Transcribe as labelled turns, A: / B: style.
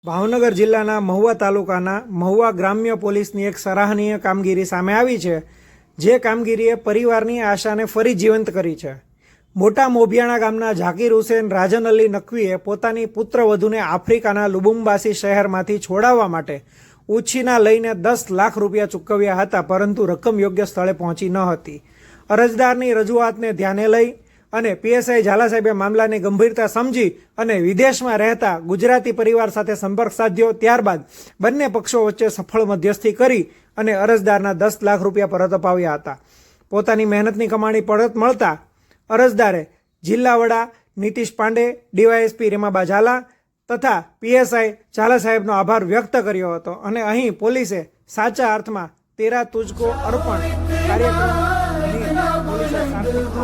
A: ભાવનગર જિલ્લાના મહુવા તાલુકાના મહુવા ગ્રામ્ય પોલીસની એક સરાહનીય કામગીરી સામે આવી છે, જે કામગીરીએ પરિવારની આશાને ફરી જીવંત કરી છે। મોટા મોભિયાણા ગામના ઝાકીર હુસેન રાજન અલી નકવીએ પોતાની પુત્રવધૂને આફ્રિકાના લુબુમ્બાસી શહેરમાંથી છોડાવવા માટે ઉછીના લઈને 10 લાખ રૂપિયા ચૂકવ્યા હતા, પરંતુ રકમ યોગ્ય સ્થળે પહોંચી ન હતી। અરજદારની રજૂઆતને ધ્યાને લઈ અને પીએસઆઈ ઝાલા સાહેબે મામલાની ગંભીરતા સમજી અને વિદેશમાં રહેતા ગુજરાતી પરિવાર સાથે સંપર્ક સાધ્યો। ત્યારબાદ બંને પક્ષો વચ્ચે સફળ મધ્યસ્થી કરી અને અરજદારના 10 લાખ રૂપિયા પરત અપાવ્યા હતા। પોતાની મહેનતની કમાણી પરત મળતા અરજદારે જિલ્લા વડા નીતિશ પાંડે, ડીવાયએસપી રેમાબા ઝાલા તથા પીએસઆઈ ઝાલા સાહેબનો આભાર વ્યક્ત કર્યો હતો અને અહીં પોલીસે સાચા અર્થમાં તેરા તુજકો અર્પણ કાર્યક્રમની પોલીસે સાર્થક